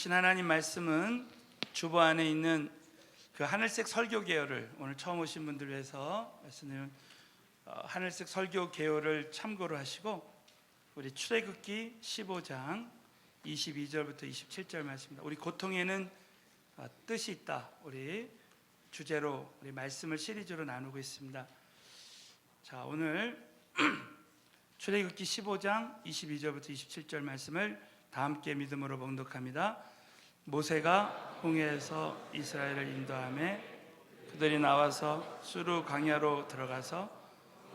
주신 하나님 말씀은 주보 안에 있는 그 하늘색 설교 계열을, 오늘 처음 오신 분들 위해서 말씀드리면 하늘색 설교 계열을 참고로 하시고 우리 출애굽기 15장 22절부터 27절 말씀입니다. 우리 고통에는 뜻이 있다, 우리 주제로 우리 말씀을 시리즈로 나누고 있습니다. 자, 오늘 출애굽기 15장 22절부터 27절 말씀을 다 함께 믿음으로 봉독합니다. 모세가 홍해에서 이스라엘을 인도하며 그들이 나와서 수르 광야로 들어가서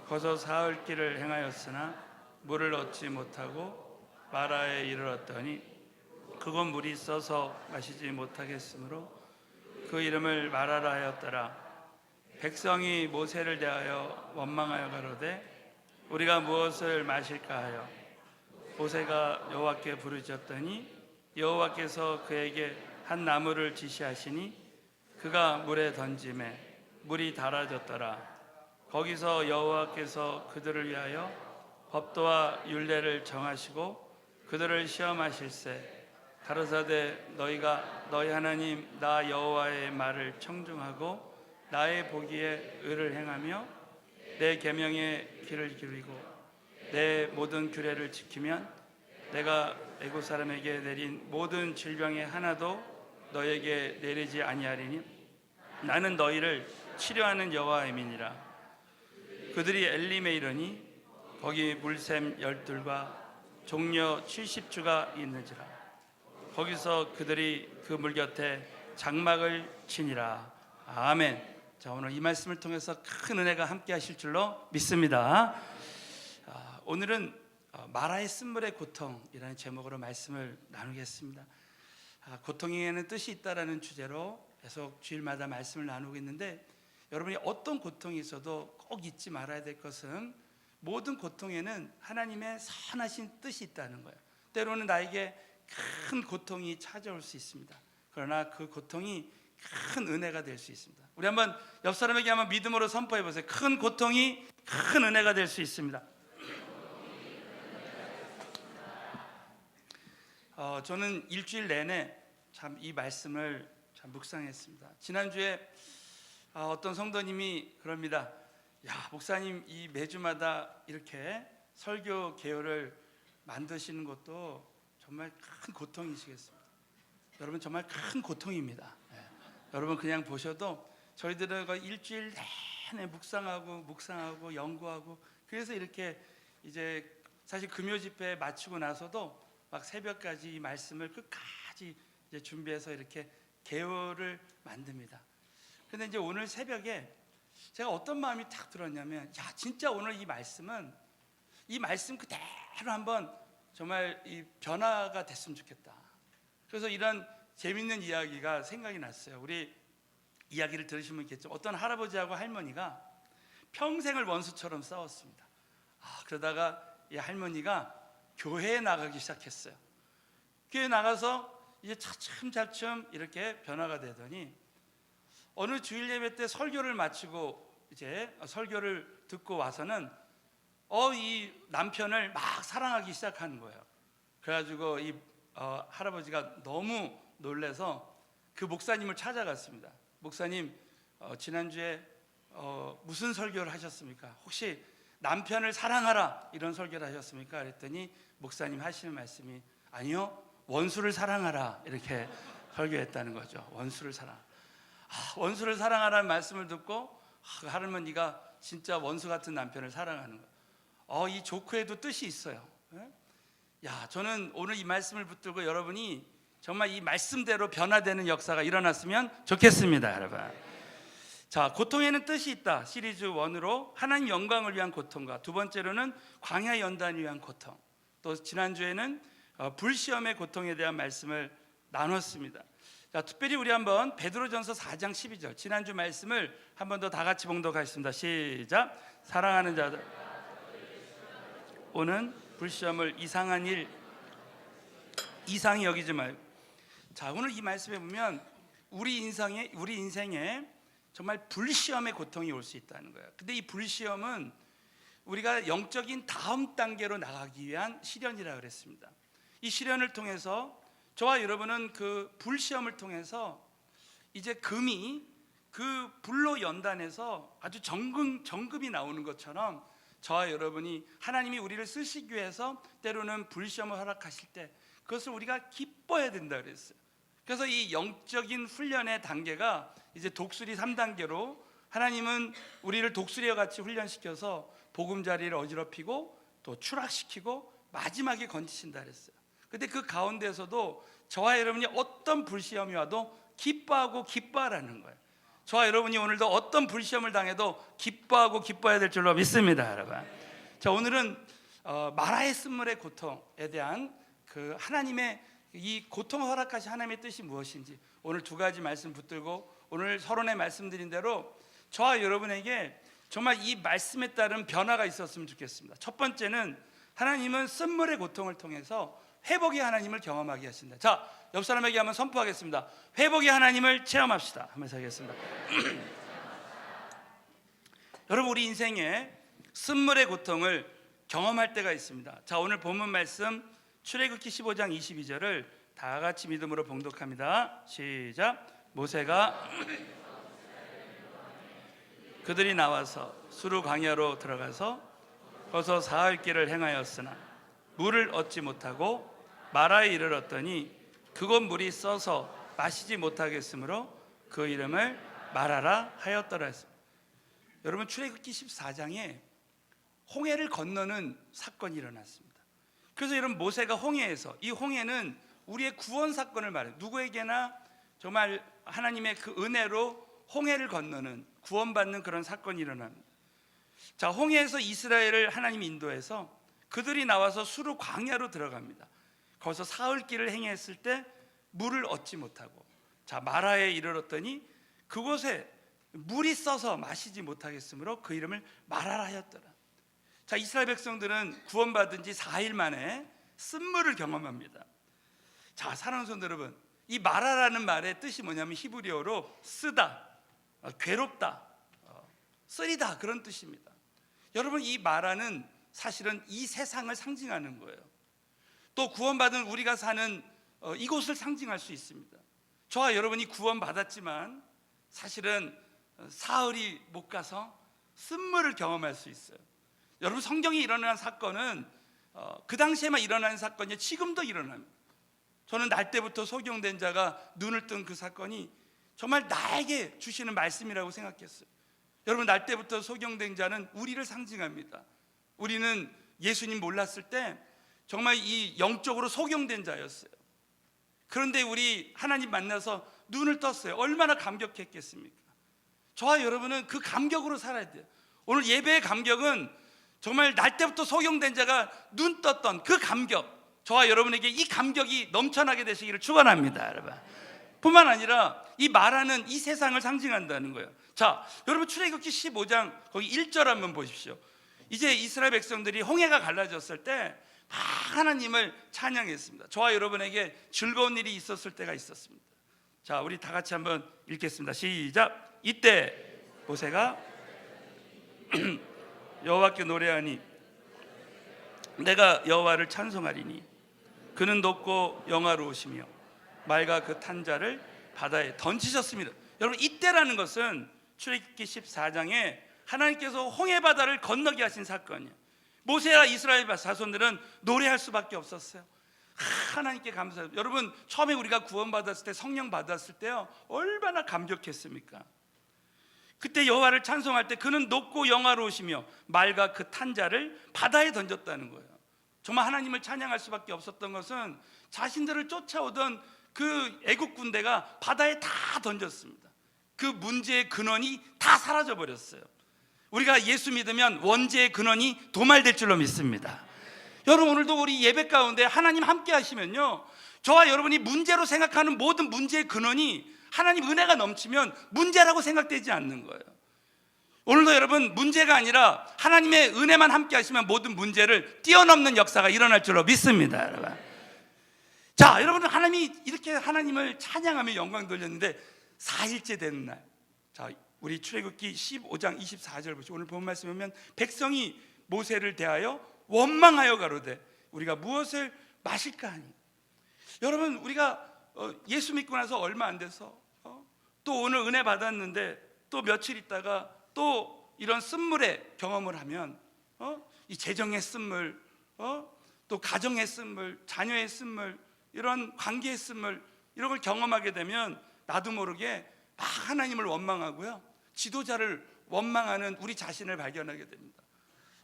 거저 사흘 길을 행하였으나 물을 얻지 못하고 마라에 이르렀더니 그곳 물이 써서 마시지 못하겠으므로 그 이름을 마라라 하였더라. 백성이 모세를 대하여 원망하여 가로되 우리가 무엇을 마실까 하여 모세가 여호와께 부르짖었더니 여호와께서 그에게 한 나무를 지시하시니 그가 물에 던지매 물이 달아졌더라. 거기서 여호와께서 그들을 위하여 법도와 율례를 정하시고 그들을 시험하실세 가로사대 너희가 너희 하나님 나 여호와의 말을 청중하고 나의 보기에 의를 행하며 내 계명의 귀를 기울이고 내 모든 규례를 지키면 내가 애굽 사람에게 내린 모든 질병의 하나도 너에게 내리지 아니하리니 나는 너희를 치료하는 여호와임이니라. 그들이 엘림에 이르니 거기 물샘 12과 종려 70주가 있는지라. 거기서 그들이 그 물 곁에 장막을 치니라. 아멘. 자, 오늘 이 말씀을 통해서 큰 은혜가 함께 하실 줄로 믿습니다. 오늘은 마라의 쓴물의 고통이라는 제목으로 말씀을 나누겠습니다. 고통에는 뜻이 있다라는 주제로 계속 주일마다 말씀을 나누고 있는데, 여러분이 어떤 고통이 있어도 꼭 잊지 말아야 될 것은 모든 고통에는 하나님의 선하신 뜻이 있다는 거예요. 때로는 나에게 큰 고통이 찾아올 수 있습니다. 그러나 그 고통이 큰 은혜가 될 수 있습니다. 우리 한번 옆 사람에게 한번 믿음으로 선포해 보세요. 큰 고통이 큰 은혜가 될 수 있습니다. 저는 일주일 내내 참 이 말씀을 참 묵상했습니다. 지난주에 어떤 성도님이 그럽니다. 야, 목사님 이 매주마다 이렇게 설교 계열을 만드시는 것도 정말 큰 고통이시겠습니다. 여러분 정말 큰 고통입니다. 여러분 그냥 보셔도 저희들은 일주일 내내 묵상하고 연구하고, 그래서 이렇게 이제 사실 금요 집회 마치고 나서도 막 새벽까지 이 말씀을 끝까지 이제 준비해서 이렇게 계열을 만듭니다. 근데 이제 오늘 새벽에 제가 어떤 마음이 탁 들었냐면, 야, 진짜 오늘 이 말씀은 이 말씀 그대로 한번 정말 이 변화가 됐으면 좋겠다. 그래서 이런 재밌는 이야기가 생각이 났어요. 우리 이야기를 들으시면 있겠죠. 어떤 할아버지하고 할머니가 평생을 원수처럼 싸웠습니다. 그러다가 이 할머니가 교회에 나가기 시작했어요. 교회에 나가서 이제 차츰차츰 이렇게 변화가 되더니 어느 주일 예배 때 설교를 마치고 이제 설교를 듣고 와서는 이 남편을 막 사랑하기 시작하는 거예요. 그래가지고 이 할아버지가 너무 놀래서 그 목사님을 찾아갔습니다. 목사님, 지난주에 무슨 설교를 하셨습니까? 혹시 남편을 사랑하라 이런 설교를 하셨습니까? 그랬더니 목사님 하시는 말씀이 아니요, 원수를 사랑하라 이렇게 설교했다는 거죠. 원수를 원수를 사랑하라는 말씀을 듣고 할머니가 진짜 원수 같은 남편을 사랑하는 거예요. 이 조크에도 뜻이 있어요. 야, 저는 오늘 이 말씀을 붙들고 여러분이 정말 이 말씀대로 변화되는 역사가 일어났으면 좋겠습니다, 여러분. 자, 고통에는 뜻이 있다 시리즈 1으로 하나님 영광을 위한 고통과, 두 번째로는 광야 연단을 위한 고통, 또 지난주에는 불시험의 고통에 대한 말씀을 나눴습니다. 자, 특별히 우리 한번 베드로전서 4장 12절 지난주 말씀을 한 번 더 다 같이 봉독하겠습니다. 시작. 사랑하는 자들, 오는 불시험을 이상한 일 이상히 여기지 말고. 자, 오늘 이 말씀에 보면 우리 인생에 정말 불시험의 고통이 올 수 있다는 거예요. 근데 이 불시험은 우리가 영적인 다음 단계로 나가기 위한 시련이라고 그랬습니다. 이 시련을 통해서 저와 여러분은 그 불시험을 통해서 이제 금이 그 불로 연단해서 아주 정금이 나오는 것처럼 저와 여러분이 하나님이 우리를 쓰시기 위해서 때로는 불시험을 허락하실 때 그것을 우리가 기뻐해야 된다 그랬어요. 그래서 이 영적인 훈련의 단계가 이제 독수리 3단계로 하나님은 우리를 독수리와 같이 훈련시켜서 보금자리를 어지럽히고 또 추락시키고 마지막에 건지신다 그랬어요. 근데 그 가운데서도 저와 여러분이 어떤 불시험이 와도 기뻐하고 기뻐하라는 거예요. 저와 여러분이 오늘도 어떤 불시험을 당해도 기뻐하고 기뻐해야 될 줄로 믿습니다, 여러분. 자, 오늘은 마라의 쓴물의 고통에 대한 그 하나님의 이 고통을 허락하신 하나님의 뜻이 무엇인지 오늘 두 가지 말씀 붙들고 오늘 서론에 말씀드린 대로 저와 여러분에게 정말 이 말씀에 따른 변화가 있었으면 좋겠습니다. 첫 번째는 하나님은 쓴물의 고통을 통해서 회복의 하나님을 경험하게 하신다. 자, 옆 사람에게 한번 선포하겠습니다. 회복의 하나님을 체험합시다. 한번 하겠습니다. 여러분, 우리 인생에 쓴물의 고통을 경험할 때가 있습니다. 자, 오늘 본문 말씀 출애굽기 15장 22절을 다 같이 믿음으로 봉독합니다. 시작. 모세가 그들이 나와서 수르 광야로 들어가서 거기서 사흘 길을 행하였으나 물을 얻지 못하고 마라에 이르렀더니 그곳 물이 써서 마시지 못하겠으므로 그 이름을 마라라 하였더라 했습니다. 여러분, 출애굽기 14장에 홍해를 건너는 사건이 일어났습니다. 그래서 여러분, 모세가 홍해에서, 이 홍해는 우리의 구원 사건을 말해요. 누구에게나 정말 하나님의 그 은혜로 홍해를 건너는, 구원받는 그런 사건이 일어납니다. 자, 홍해에서 이스라엘을 하나님이 인도해서 그들이 나와서 수르 광야로 들어갑니다. 거기서 사흘 길을 행했을 때 물을 얻지 못하고, 자, 마라에 이르렀더니 그곳에 물이 써서 마시지 못하겠으므로 그 이름을 마라라 하였더라. 자, 이스라엘 백성들은 구원받은 지 4일 만에 쓴물을 경험합니다. 자, 사랑하는 성도 여러분, 이 마라라는 말의 뜻이 뭐냐면 히브리어로 쓰다, 괴롭다, 쓰리다, 그런 뜻입니다. 여러분, 이 마라는 사실은 이 세상을 상징하는 거예요. 또 구원받은 우리가 사는 이곳을 상징할 수 있습니다. 저와 여러분이 구원받았지만 사실은 사흘이 못 가서 쓴물을 경험할 수 있어요. 여러분, 성경에 일어난 사건은 그 당시에만 일어나는 사건이 지금도 일어납니다. 저는 날 때부터 소경된 자가 눈을 뜬 그 사건이 정말 나에게 주시는 말씀이라고 생각했어요. 여러분, 날 때부터 소경된 자는 우리를 상징합니다. 우리는 예수님 몰랐을 때 정말 이 영적으로 소경된 자였어요. 그런데 우리 하나님 만나서 눈을 떴어요. 얼마나 감격했겠습니까? 저와 여러분은 그 감격으로 살아야 돼요. 오늘 예배의 감격은 정말 날 때부터 소경된 자가 눈 떴던 그 감격, 저와 여러분에게 이 감격이 넘쳐나게 되시기를 축원합니다, 여러분. 뿐만 아니라 이 마라는 이 세상을 상징한다는 거예요. 자, 여러분, 출애굽기 15장 거기 1절 한번 보십시오. 이제 이스라엘 백성들이 홍해가 갈라졌을 때 하나님을 찬양했습니다. 저와 여러분에게 즐거운 일이 있었을 때가 있었습니다. 자, 우리 다 같이 한번 읽겠습니다. 시작. 이때 모세가 여호와께 노래하니 내가 여호와를 찬송하리니 그는 높고 영화로우시며 말과 그 탄자를 바다에 던지셨습니다. 여러분, 이때라는 것은 출애굽기 14장에 하나님께서 홍해 바다를 건너게 하신 사건이에요. 모세와 이스라엘 자손들은 노래할 수밖에 없었어요. 하나님께 감사해요. 여러분, 처음에 우리가 구원받았을 때, 성령 받았을 때요, 얼마나 감격했습니까? 그때 여호와를 찬송할 때 그는 높고 영화로우시며 말과 그 탄자를 바다에 던졌다는 거예요. 정말 하나님을 찬양할 수밖에 없었던 것은 자신들을 쫓아오던 그 애국 군대가 바다에 다 던졌습니다. 그 문제의 근원이 다 사라져 버렸어요. 우리가 예수 믿으면 원죄의 근원이 도말될 줄로 믿습니다. 여러분, 오늘도 우리 예배 가운데 하나님 함께 하시면요, 저와 여러분이 문제로 생각하는 모든 문제의 근원이 하나님 은혜가 넘치면 문제라고 생각되지 않는 거예요. 오늘도 여러분, 문제가 아니라 하나님의 은혜만 함께 하시면 모든 문제를 뛰어넘는 역사가 일어날 줄로 믿습니다, 여러분. 자, 여러분, 하나님이 이렇게 하나님을 찬양하며 영광 돌렸는데 4일째 되는 날, 자, 우리 출애굽기 15장 24절 보시죠. 오늘 본 말씀 보면 백성이 모세를 대하여 원망하여 가로되 우리가 무엇을 마실까 하니. 여러분, 우리가 예수 믿고 나서 얼마 안 돼서 또 오늘 은혜 받았는데 또 며칠 있다가 또 이런 쓴물의 경험을 하면 이 재정의 쓴물, 또 가정의 쓴물, 자녀의 쓴물, 이런 관계의 쓴물, 이런 걸 경험하게 되면 나도 모르게 막 하나님을 원망하고요, 지도자를 원망하는 우리 자신을 발견하게 됩니다.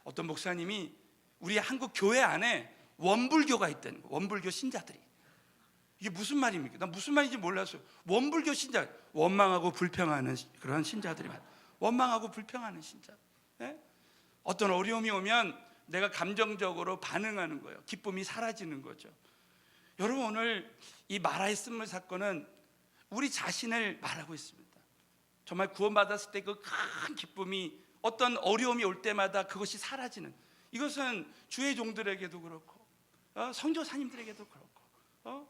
어떤 목사님이 우리 한국 교회 안에 원불교가 있다는 거예요. 원불교 신자들이. 이게 무슨 말입니까? 난 무슨 말인지 몰랐어요. 원불교 신자, 원망하고 불평하는 그런 신자들이 많아요. 원망하고 불평하는 신자. 네? 어떤 어려움이 오면 내가 감정적으로 반응하는 거예요. 기쁨이 사라지는 거죠. 여러분, 오늘 이 마라의 쓴물 사건은 우리 자신을 말하고 있습니다. 정말 구원받았을 때 그 큰 기쁨이 어떤 어려움이 올 때마다 그것이 사라지는, 이것은 주의 종들에게도 그렇고 선교사님들에게도 그렇고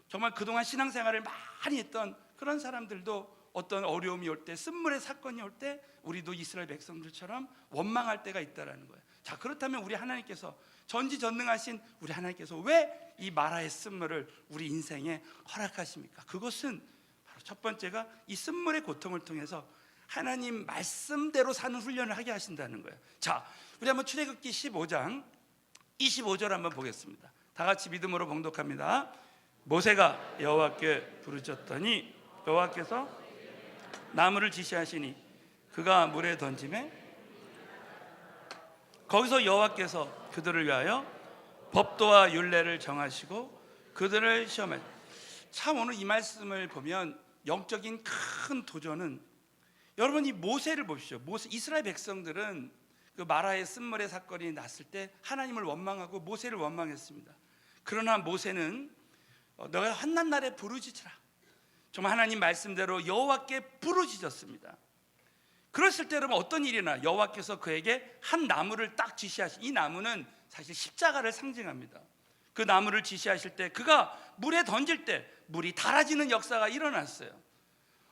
정말 그동안 신앙생활을 많이 했던 그런 사람들도 어떤 어려움이 올 때, 쓴물의 사건이 올 때 우리도 이스라엘 백성들처럼 원망할 때가 있다라는 거예요. 자, 그렇다면 우리 하나님께서, 전지전능하신 우리 하나님께서 왜 이 마라의 쓴물을 우리 인생에 허락하십니까? 그것은 바로 첫 번째가 이 쓴물의 고통을 통해서 하나님 말씀대로 사는 훈련을 하게 하신다는 거예요. 자, 우리 한번 출애굽기 15장 25절 한번 보겠습니다. 다 같이 믿음으로 봉독합니다. 모세가 여호와께 부르짖었더니 여호와께서 나무를 지시하시니 그가 물에 던지매 거기서 여호와께서 그들을 위하여 법도와 율례를 정하시고 그들을 시험하시고. 참, 오늘 이 말씀을 보면 영적인 큰 도전은, 여러분 이 모세를 보십시오. 모세, 이스라엘 백성들은 그 마라의 쓴물의 사건이 났을 때 하나님을 원망하고 모세를 원망했습니다. 그러나 모세는 너가 환난 날에 부르짖으라. 정말 하나님 말씀대로 여호와께 부르짖었습니다. 그랬을 때 여러분 어떤 일이 나? 여호와께서 그에게 한 나무를 딱 지시하시. 이 나무는 사실 십자가를 상징합니다. 그 나무를 지시하실 때 그가 물에 던질 때 물이 달아지는 역사가 일어났어요.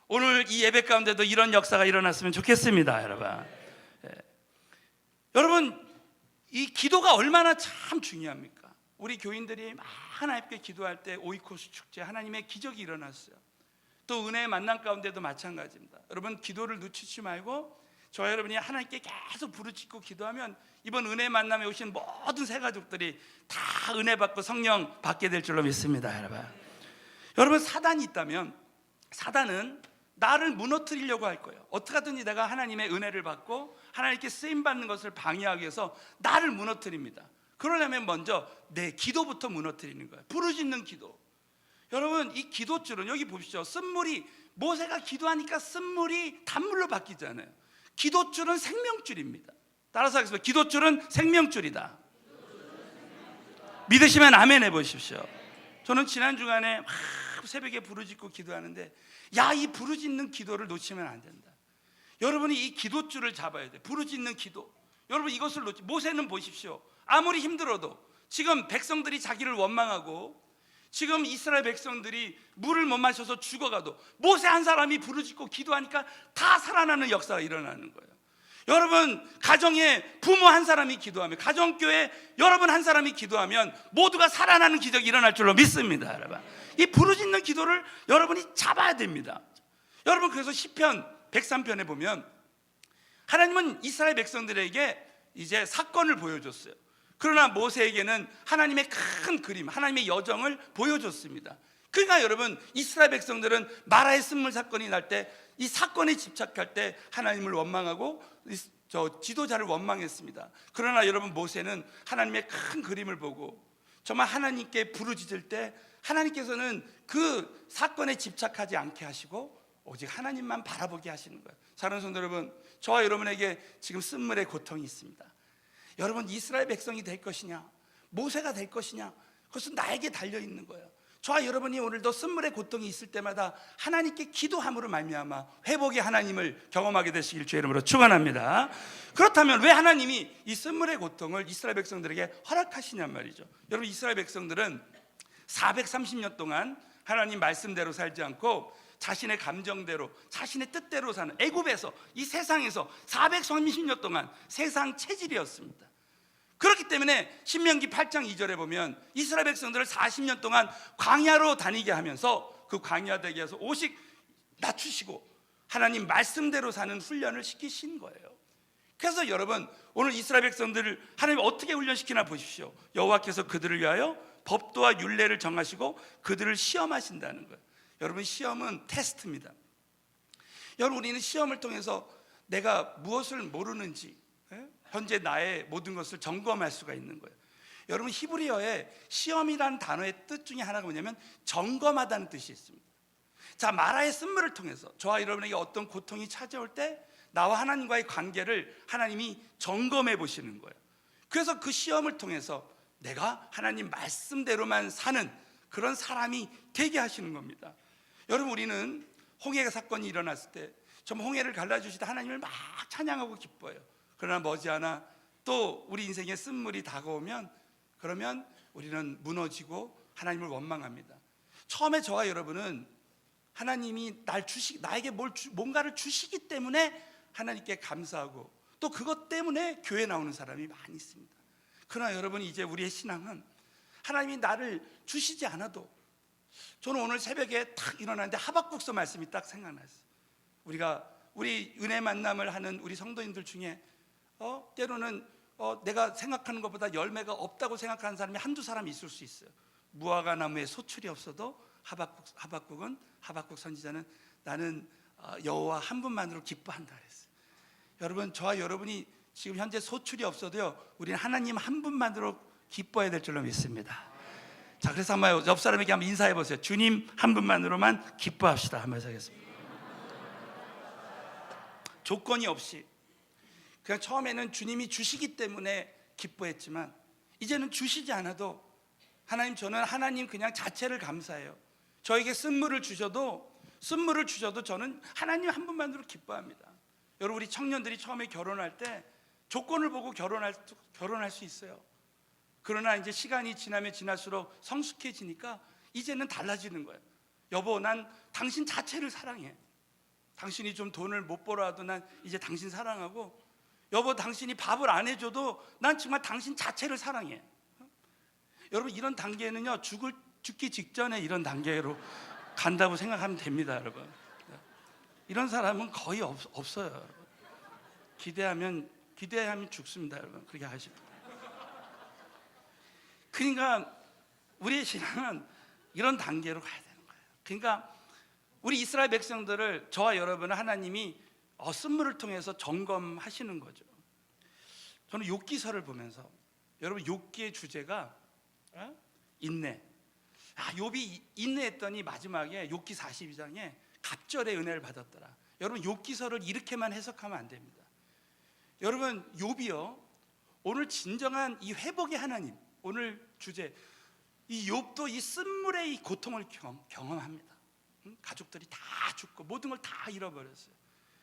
오늘 이 예배 가운데도 이런 역사가 일어났으면 좋겠습니다, 여러분. 여러분, 이 기도가 얼마나 참 중요합니까? 우리 교인들이 하나님께 기도할 때 오이코스 축제 하나님의 기적이 일어났어요. 또 은혜의 만남 가운데도 마찬가지입니다. 여러분, 기도를 놓치지 말고 저와 여러분이 하나님께 계속 부르짖고 기도하면 이번 은혜의 만남에 오신 모든 새 가족들이 다 은혜 받고 성령 받게 될 줄로 믿습니다, 여러분. 여러분, 사단이 있다면 사단은 나를 무너뜨리려고 할 거예요. 어떻게 하든지 내가 하나님의 은혜를 받고 하나님께 쓰임 받는 것을 방해하기 위해서 나를 무너뜨립니다. 그러려면 먼저 내 기도부터 무너뜨리는 거예요. 부르짖는 기도. 여러분, 이 기도줄은 여기 보십시오. 쓴물이, 모세가 기도하니까 쓴물이 단물로 바뀌잖아요. 기도줄은 생명줄입니다. 따라서 하겠습니다. 기도줄은 생명줄이다. 믿으시면 아멘 해보십시오. 저는 지난 주간에 막 새벽에 부르짖고 기도하는데, 야, 이 부르짖는 기도를 놓치면 안 된다. 여러분이 이 기도줄을 잡아야 돼. 부르짖는 기도. 여러분, 이것을 놓치. 모세는 보십시오. 아무리 힘들어도 지금 백성들이 자기를 원망하고 지금 이스라엘 백성들이 물을 못 마셔서 죽어가도 모세 한 사람이 부르짖고 기도하니까 다 살아나는 역사가 일어나는 거예요. 여러분, 가정에 부모 한 사람이 기도하면, 가정교회 여러분 한 사람이 기도하면 모두가 살아나는 기적이 일어날 줄로 믿습니다, 여러분. 이 부르짖는 기도를 여러분이 잡아야 됩니다. 여러분, 그래서 시편 103편에 보면 하나님은 이스라엘 백성들에게 이제 사건을 보여줬어요. 그러나 모세에게는 하나님의 큰 그림, 하나님의 여정을 보여줬습니다. 그러니까 여러분, 이스라엘 백성들은 마라의 쓴물 사건이 날 때 이 사건에 집착할 때 하나님을 원망하고 지도자를 원망했습니다. 그러나 여러분, 모세는 하나님의 큰 그림을 보고 정말 하나님께 부르짖을 때 하나님께서는 그 사건에 집착하지 않게 하시고 오직 하나님만 바라보게 하시는 거예요. 사랑하는 성도 여러분, 저와 여러분에게 지금 쓴물의 고통이 있습니다. 여러분, 이스라엘 백성이 될 것이냐, 모세가 될 것이냐, 그것은 나에게 달려있는 거예요. 저와 여러분이 오늘도 쓴물의 고통이 있을 때마다 하나님께 기도함으로 말미암아 회복의 하나님을 경험하게 되시길 주의 이름으로 축원합니다. 그렇다면 왜 하나님이 이 쓴물의 고통을 이스라엘 백성들에게 허락하시냔 말이죠. 여러분, 이스라엘 백성들은 430년 동안 하나님 말씀대로 살지 않고 자신의 감정대로, 자신의 뜻대로 사는, 애굽에서, 이 세상에서 430년 동안 세상 체질이었습니다. 그렇기 때문에 신명기 8장 2절에 보면 이스라엘 백성들을 40년 동안 광야로 다니게 하면서 그 광야 되게 해서 오직 낮추시고 하나님 말씀대로 사는 훈련을 시키신 거예요. 그래서 여러분, 오늘 이스라엘 백성들을 하나님 어떻게 훈련시키나 보십시오. 여호와께서 그들을 위하여 법도와 율례를 정하시고 그들을 시험하신다는 거예요. 여러분, 시험은 테스트입니다. 여러분, 우리는 시험을 통해서 내가 무엇을 모르는지, 현재 나의 모든 것을 점검할 수가 있는 거예요. 여러분, 히브리어에 시험이라는 단어의 뜻 중에 하나가 뭐냐면 점검하다는 뜻이 있습니다. 자, 마라의 쓴물을 통해서 저와 여러분에게 어떤 고통이 찾아올 때 나와 하나님과의 관계를 하나님이 점검해 보시는 거예요. 그래서 그 시험을 통해서 내가 하나님 말씀대로만 사는 그런 사람이 되게 하시는 겁니다. 여러분, 우리는 홍해 사건이 일어났을 때 정말 홍해를 갈라주시다 하나님을 막 찬양하고 기뻐해요. 그러나 머지않아 또 우리 인생에 쓴물이 다가오면 그러면 우리는 무너지고 하나님을 원망합니다. 처음에 저와 여러분은 하나님이 나에게 뭔가를 주시기 때문에 하나님께 감사하고 또 그것 때문에 교회 나오는 사람이 많이 있습니다. 그러나 여러분, 이제 우리의 신앙은 하나님이 나를 주시지 않아도, 저는 오늘 새벽에 딱 일어났는데 하박국서 말씀이 딱 생각났어요. 우리 은혜 만남을 하는 우리 성도님들 중에 때로는 내가 생각하는 것보다 열매가 없다고 생각하는 사람이 한두 사람 있을 수 있어요. 무화과 나무에 소출이 없어도 하박국 선지자는 나는 여호와 한 분만으로 기뻐한다 그랬어요. 여러분, 저와 여러분이 지금 현재 소출이 없어도요, 우리는 하나님 한 분만으로 기뻐해야 될 줄로 믿습니다. 자, 그래서 한번 옆 사람에게 한번 인사해 보세요. 주님 한 분만으로만 기뻐합시다. 한번 하겠습니다. 조건이 없이 그냥 처음에는 주님이 주시기 때문에 기뻐했지만 이제는 주시지 않아도 하나님, 저는 하나님 그냥 자체를 감사해요. 저에게 쓴물을 주셔도 저는 하나님 한 분만으로 기뻐합니다. 여러분, 우리 청년들이 처음에 결혼할 때 조건을 보고 결혼할 수 있어요. 그러나 이제 시간이 지나면 지날수록 성숙해지니까 이제는 달라지는 거예요. 여보, 난 당신 자체를 사랑해. 당신이 좀 돈을 못 벌어와도 난 이제 당신 사랑하고, 여보, 당신이 밥을 안 해줘도 난 정말 당신 자체를 사랑해. 여러분, 이런 단계는요, 죽기 직전에 이런 단계로 간다고 생각하면 됩니다. 여러분, 이런 사람은 거의 없어요. 여러분. 기대하면 죽습니다. 여러분, 그렇게 하시고. 그러니까 우리의 신앙은 이런 단계로 가야 되는 거예요. 그러니까 우리 이스라엘 백성들을, 저와 여러분은 하나님이 쓴물을 통해서 점검하시는 거죠. 저는 욥기서를 보면서, 여러분, 욥기의 주제가 인내. 욥이 인내했더니 마지막에 욥기 42장에 갑절의 은혜를 받았더라. 여러분, 욥기서를 이렇게만 해석하면 안 됩니다. 여러분, 욥이요, 오늘 진정한 이 회복의 하나님, 오늘 주제, 이 욥도 이 쓴물의 이 고통을 경험합니다. 가족들이 다 죽고 모든 걸 다 잃어버렸어요.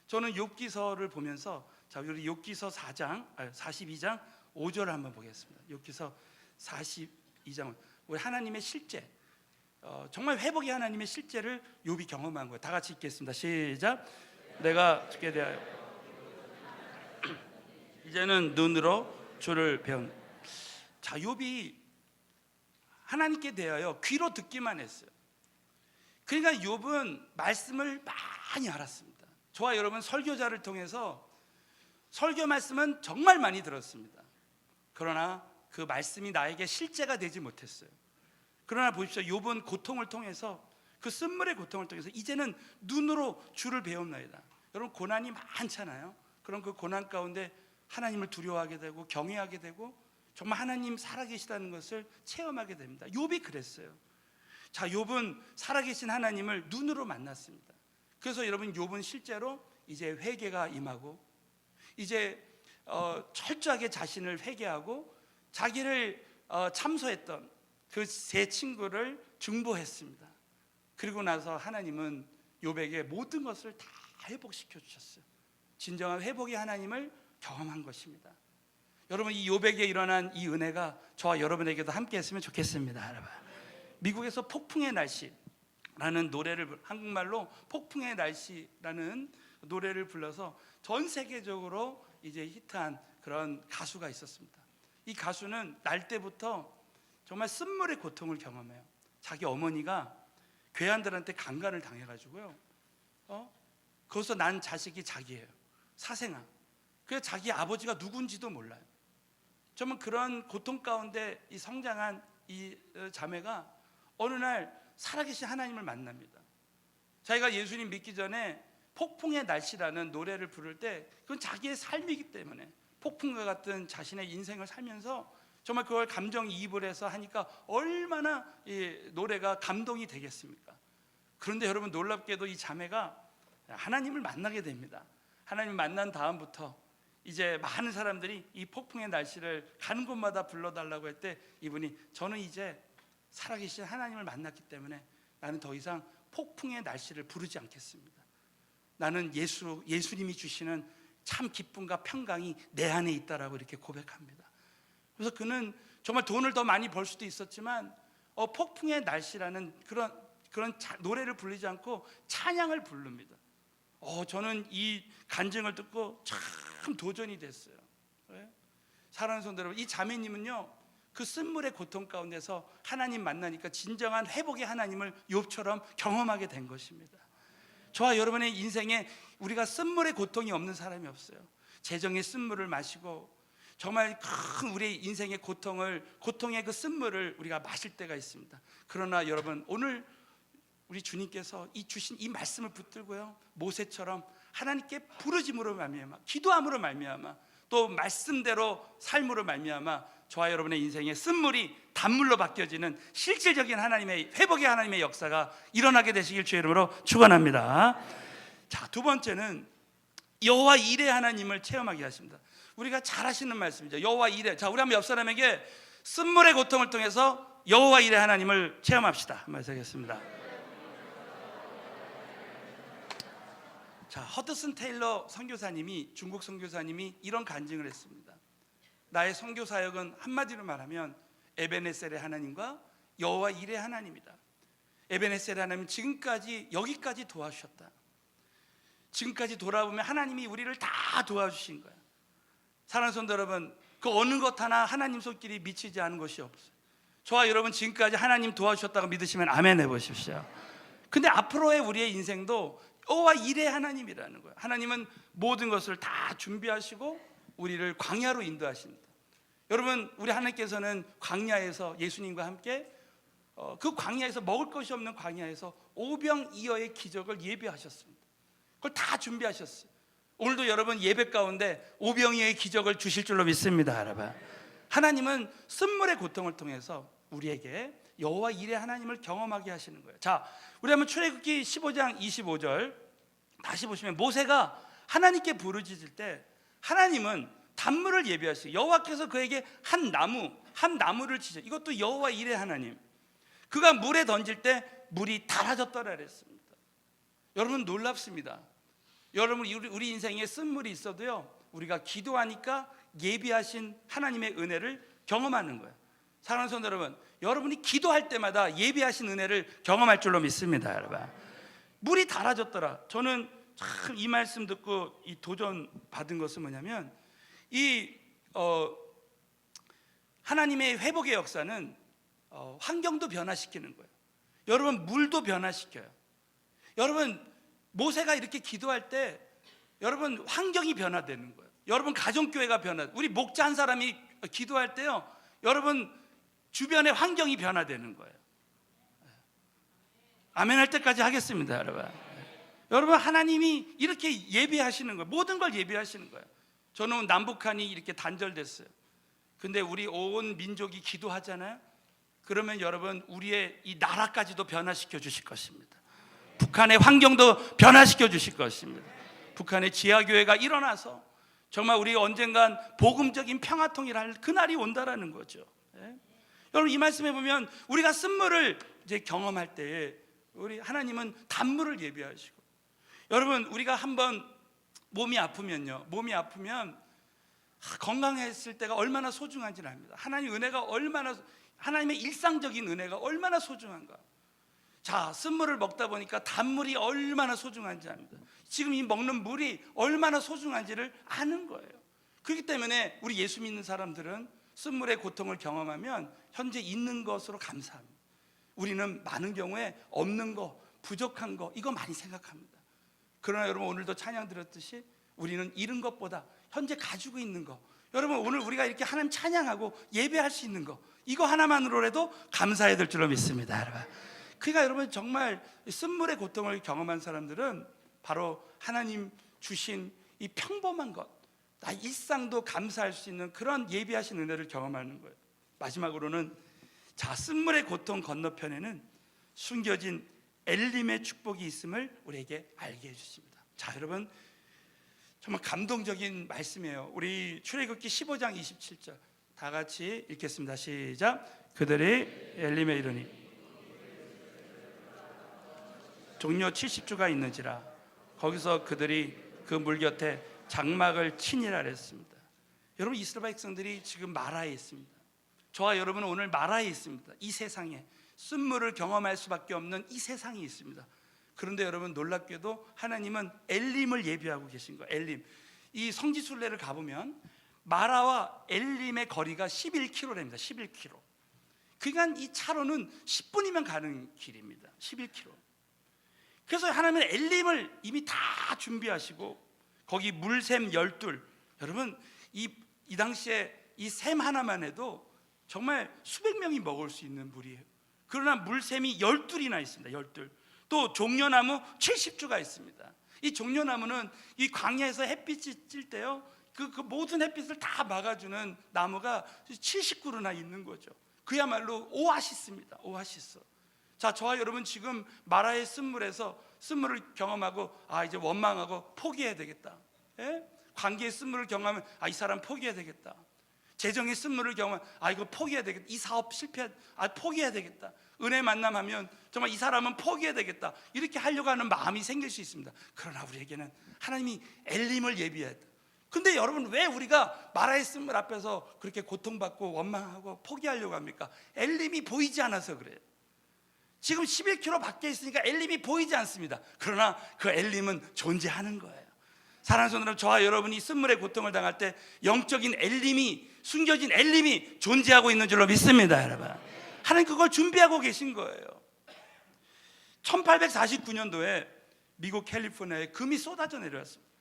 저는 욥기서를 보면서, 자, 우리 욥기서 42장 5절을 한번 보겠습니다. 욥기서 42장, 우리 하나님의 실제, 정말 회복의 하나님의 실제를 욥이 경험한 거예요. 다 같이 읽겠습니다. 시작. 내가 주께 대하여 이제는 눈으로 주를 배운. 자, 욥이 하나님께 대하여 귀로 듣기만 했어요. 그러니까 욥은 말씀을 많이 알았습니다. 저와 여러분, 설교자를 통해서 설교 말씀은 정말 많이 들었습니다. 그러나 그 말씀이 나에게 실제가 되지 못했어요. 그러나 보십시오, 욥은 고통을 통해서, 그 쓴물의 고통을 통해서 이제는 눈으로 주를 배웁나이다. 여러분, 고난이 많잖아요. 그럼 그 고난 가운데 하나님을 두려워하게 되고 경외하게 되고 정말 하나님 살아계시다는 것을 체험하게 됩니다. 욥이 그랬어요. 자, 욥은 살아계신 하나님을 눈으로 만났습니다. 그래서 여러분, 욥은 실제로 이제 회개가 임하고 이제 철저하게 자신을 회개하고 자기를 참소했던 그 세 친구를 중보했습니다. 그리고 나서 하나님은 욥에게 모든 것을 다 회복시켜 주셨어요. 진정한 회복의 하나님을 경험한 것입니다. 여러분, 이 욥에게 일어난 이 은혜가 저와 여러분에게도 함께 했으면 좋겠습니다. 여러분, 미국에서 폭풍의 날씨라는 노래를, 한국말로 폭풍의 날씨라는 노래를 불러서 전 세계적으로 이제 히트한 그런 가수가 있었습니다. 이 가수는 날 때부터 정말 쓴물의 고통을 경험해요. 자기 어머니가 괴한들한테 강간을 당해가지고요, 거기서 난 자식이 자기예요. 사생아. 그래서 자기 아버지가 누군지도 몰라요. 정말 그런 고통 가운데 이 성장한 이 자매가 어느 날 살아계신 하나님을 만납니다. 자기가 예수님 믿기 전에 폭풍의 날씨라는 노래를 부를 때 그건 자기의 삶이기 때문에 폭풍과 같은 자신의 인생을 살면서 정말 그걸 감정이입을 해서 하니까 얼마나 이 노래가 감동이 되겠습니까? 그런데 여러분, 놀랍게도 이 자매가 하나님을 만나게 됩니다. 하나님 만난 다음부터 이제 많은 사람들이 이 폭풍의 날씨를 가는 곳마다 불러달라고 할 때 이분이, 저는 이제 살아계신 하나님을 만났기 때문에 나는 더 이상 폭풍의 날씨를 부르지 않겠습니다. 나는 예수님이 주시는 참 기쁨과 평강이 내 안에 있다라고 이렇게 고백합니다. 그래서 그는 정말 돈을 더 많이 벌 수도 있었지만 폭풍의 날씨라는 그런 노래를 부르지 않고 찬양을 부릅니다. 저는 이 간증을 듣고 참 도전이 됐어요. 사랑하는 성도 여러분, 이 자매님은요, 그 쓴물의 고통 가운데서 하나님 만나니까 진정한 회복의 하나님을 욥처럼 경험하게 된 것입니다. 저와 여러분의 인생에 우리가 쓴물의 고통이 없는 사람이 없어요. 재정의 쓴물을 마시고 정말 큰 우리의 인생의 고통의 그 쓴물을 우리가 마실 때가 있습니다. 그러나 여러분, 오늘 우리 주님께서 주신 이 말씀을 붙들고요, 모세처럼 하나님께 부르짐으로 말미암아, 기도함으로 말미암아, 또 말씀대로 삶으로 말미암아 저와 여러분의 인생의 쓴물이 단물로 바뀌어지는 실질적인 하나님의 회복의 하나님의 역사가 일어나게 되시길 주의 이름으로 축원합니다. 자, 두 번째는 여호와 이레 하나님을 체험하게 하십니다. 우리가 잘 하시는 말씀이죠. 여호와 이레. 자, 우리 한번 옆 사람에게 쓴물의 고통을 통해서 여호와 이레 하나님을 체험합시다. 한번 하겠습니다. 자, 허드슨 테일러 선교사님이, 중국 선교사님이 이런 간증을 했습니다. 나의 선교 사역은 한마디로 말하면 에베네셀의 하나님과 여호와 이레 하나님이다. 에베네셀의 하나님, 지금까지 여기까지 도와주셨다. 지금까지 돌아보면 하나님이 우리를 다 도와주신 거야. 사랑하는 성도 여러분, 그 어느 것 하나 하나님 손길이 미치지 않은 것이 없어요. 저와 여러분, 지금까지 하나님 도와주셨다고 믿으시면 아멘 해보십시오. 근데 앞으로의 우리의 인생도 여호와 이레 하나님이라는 거예요. 하나님은 모든 것을 다 준비하시고 우리를 광야로 인도하십니다. 여러분, 우리 하나님께서는 광야에서 예수님과 함께 그 광야에서 먹을 것이 없는 광야에서 오병이어의 기적을 예비하셨습니다. 그걸 다 준비하셨어요. 오늘도 여러분 예배 가운데 오병이어의 기적을 주실 줄로 믿습니다. 여러분, 하나님은 쓴물의 고통을 통해서 우리에게 여호와 이레 하나님을 경험하게 하시는 거예요. 자, 우리 한번 출애굽기 15장 25절 다시 보시면, 모세가 하나님께 부르짖을 때 하나님은 단물을 예비하시고 여호와께서 그에게 한 나무를 지져, 이것도 여호와 이레 하나님, 그가 물에 던질 때 물이 달아졌더라 그랬습니다. 여러분, 놀랍습니다. 여러분, 우리 인생에 쓴물이 있어도요, 우리가 기도하니까 예비하신 하나님의 은혜를 경험하는 거예요. 사랑하는 성도 여러분, 여러분이 기도할 때마다 예비하신 은혜를 경험할 줄로 믿습니다. 여러분, 물이 달아졌더라. 저는 참 이 말씀 듣고 이 도전 받은 것은 뭐냐면, 하나님의 회복의 역사는 환경도 변화시키는 거예요. 여러분, 물도 변화시켜요. 여러분, 모세가 이렇게 기도할 때 여러분 환경이 변화되는 거예요. 여러분, 가정교회가 우리 목자 한 사람이 기도할 때요, 여러분 주변의 환경이 변화되는 거예요. 아멘 할 때까지 하겠습니다. 여러분, 하나님이 이렇게 예비하시는 거예요. 모든 걸 예비하시는 거예요. 저는 남북한이 이렇게 단절됐어요. 근데 우리 온 민족이 기도하잖아요. 그러면 여러분, 우리의 이 나라까지도 변화시켜 주실 것입니다. 북한의 환경도 변화시켜 주실 것입니다. 북한의 지하교회가 일어나서 정말 우리 언젠간 복음적인 평화통일할 그날이 온다라는 거죠. 여러분, 이 말씀에 보면 우리가 쓴물을 이제 경험할 때에 우리 하나님은 단물을 예비하시고, 여러분, 우리가 한번 몸이 아프면 건강했을 때가 얼마나 소중한지를 압니다. 하나님의 은혜가 하나님의 일상적인 은혜가 얼마나 소중한가. 자, 쓴물을 먹다 보니까 단물이 얼마나 소중한지 압니다. 지금 이 먹는 물이 얼마나 소중한지를 아는 거예요. 그렇기 때문에 우리 예수 믿는 사람들은 쓴물의 고통을 경험하면 현재 있는 것으로 감사합니다. 우리는 많은 경우에 없는 거, 부족한 거 이거 많이 생각합니다. 그러나 여러분, 오늘도 찬양 드렸듯이 우리는 잃은 것보다 현재 가지고 있는 거, 여러분 오늘 우리가 이렇게 하나님 찬양하고 예배할 수 있는 거, 이거 하나만으로라도 감사해야 될 줄로 믿습니다, 여러분. 그러니까 여러분, 정말 쓴물의 고통을 경험한 사람들은 바로 하나님 주신 이 평범한 것, 나 일상도 감사할 수 있는 그런 예비하신 은혜를 경험하는 거예요. 마지막으로는 자, 쓴물의 고통 건너편에는 숨겨진 엘림의 축복이 있음을 우리에게 알게 해주십니다. 자, 여러분, 정말 감동적인 말씀이에요. 우리 출애굽기 15장 27절 다 같이 읽겠습니다. 시작. 그들이 엘림에 이르니 종려 70주가 있는지라 거기서 그들이 그 물 곁에 장막을 치니라 했습니다. 여러분, 이스라엘 백성들이 지금 마라에 있습니다. 저와 여러분은 오늘 마라에 있습니다. 이 세상에 쓴물을 경험할 수밖에 없는 이 세상이 있습니다. 그런데 여러분, 놀랍게도 하나님은 엘림을 예비하고 계신 거예요. 엘림. 이 성지순례를 가보면 마라와 엘림의 거리가 11km랍니다. 11km. 그러니까 이 차로는 10분이면 가는 길입니다. 11km. 그래서 하나님은 엘림을 이미 다 준비하시고 거기 물샘 12, 여러분 이 당시에 이 샘 하나만 해도 정말 수백 명이 먹을 수 있는 물이에요. 그러나 물샘이 12이나 있습니다. 12. 또 종려나무 70주가 있습니다. 이 종려나무는 이 광야에서 햇빛이 찔 때요, 그 모든 햇빛을 다 막아주는 나무가 70그루나 있는 거죠. 그야말로 오아시스입니다. 오아시스. 자, 저와 여러분 지금 마라의 쓴물에서 쓴물을 경험하고 이제 원망하고 포기해야 되겠다. 예? 관계의 쓴물을 경험하면 이 사람 포기해야 되겠다. 재정의 쓴물을 경험하면 이거 포기해야 되겠다. 이 사업 실패, 포기해야 되겠다. 은혜 만남하면 정말 이 사람은 포기해야 되겠다. 이렇게 하려고 하는 마음이 생길 수 있습니다. 그러나 우리에게는 하나님이 엘림을 예비해야 돼. 근데 여러분, 왜 우리가 마라의 쓴물 앞에서 그렇게 고통받고 원망하고 포기하려고 합니까? 엘림이 보이지 않아서 그래요. 지금 11km 밖에 있으니까 엘림이 보이지 않습니다. 그러나 그 엘림은 존재하는 거예요. 사랑하는 성도 여러분, 저와 여러분이 쓴물의 고통을 당할 때 영적인 엘림이, 숨겨진 엘림이 존재하고 있는 줄로 믿습니다, 여러분. 하나님 그걸 준비하고 계신 거예요. 1849년도에 미국 캘리포니아에 금이 쏟아져 내려왔습니다.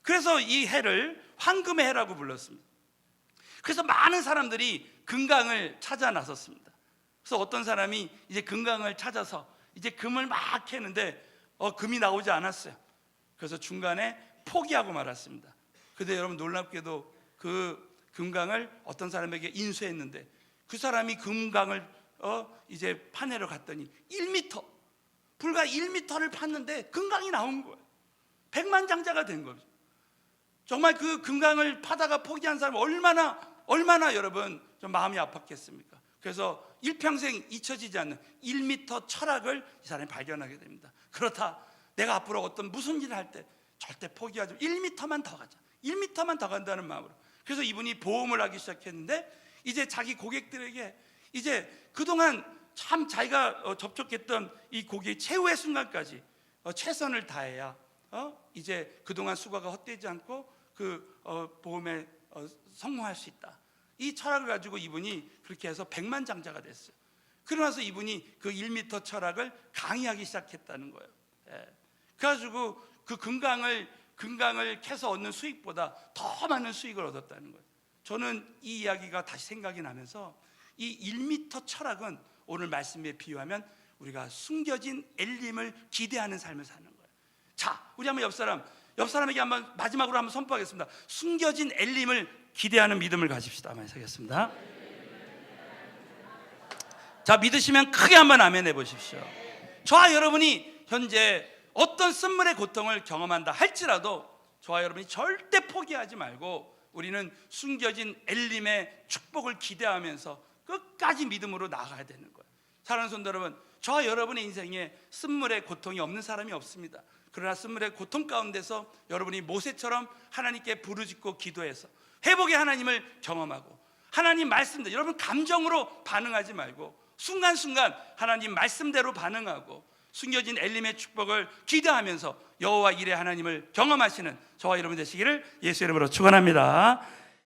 그래서 이 해를 황금의 해라고 불렀습니다. 그래서 많은 사람들이 금강을 찾아 나섰습니다. 그래서 어떤 사람이 이제 금강을 찾아서 이제 금을 막 캐는데 금이 나오지 않았어요. 그래서 중간에 포기하고 말았습니다. 근데 여러분, 놀랍게도 그 금강을 어떤 사람에게 인수했는데 그 사람이 금강을 이제 파내러 갔더니 1m, 불과 1m를 팠는데 금강이 나온 거예요. 백만장자가 된 거죠. 정말 그 금강을 파다가 포기한 사람은 얼마나 여러분 좀 마음이 아팠겠습니까? 그래서 일평생 잊혀지지 않는 1m 철학을 이 사람이 발견하게 됩니다. 그렇다, 내가 앞으로 어떤 무슨 일을 할 때 절대 포기하지 마. 1m만 더 가자. 1m만 더 간다는 마음으로. 그래서 이분이 보험을 하기 시작했는데 이제 자기 고객들에게 이제 그동안 참 자기가 접촉했던 이 고객의 최후의 순간까지 최선을 다해야 이제 그동안 수고가 헛되지 않고 그 보험에 성공할 수 있다. 이 철학을 가지고 이분이 그렇게 해서 백만장자가 됐어요. 그러면서 이분이 그 1m 철학을 강의하기 시작했다는 거예요. 그래가지고 그 금강을 캐서 얻는 수익보다 더 많은 수익을 얻었다는 거예요. 저는 이 이야기가 다시 생각이 나면서 이 1m 철학은 오늘 말씀에 비유하면 우리가 숨겨진 엘림을 기대하는 삶을 사는 거예요. 자, 우리 한번 옆 사람에게 한번 마지막으로 한번 선포하겠습니다. 숨겨진 엘림을 기대하는 믿음을 가집시다. 한번 하겠습니다. 자, 믿으시면 크게 한번 아멘 해보십시오. 저와 여러분이 현재 어떤 쓴물의 고통을 경험한다 할지라도 저와 여러분이 절대 포기하지 말고 우리는 숨겨진 엘림의 축복을 기대하면서 끝까지 믿음으로 나아가야 되는 거예요. 사랑하는 성도 여러분, 저와 여러분의 인생에 쓴물의 고통이 없는 사람이 없습니다. 그러나 쓴물의 고통 가운데서 여러분이 모세처럼 하나님께 부르짖고 기도해서 회복의 하나님을 경험하고 하나님 말씀대로, 여러분 감정으로 반응하지 말고 순간순간 하나님 말씀대로 반응하고 숨겨진 엘림의 축복을 기대하면서 여호와 일의 하나님을 경험하시는 저와 여러분 되시기를 예수 이름으로 축원합니다.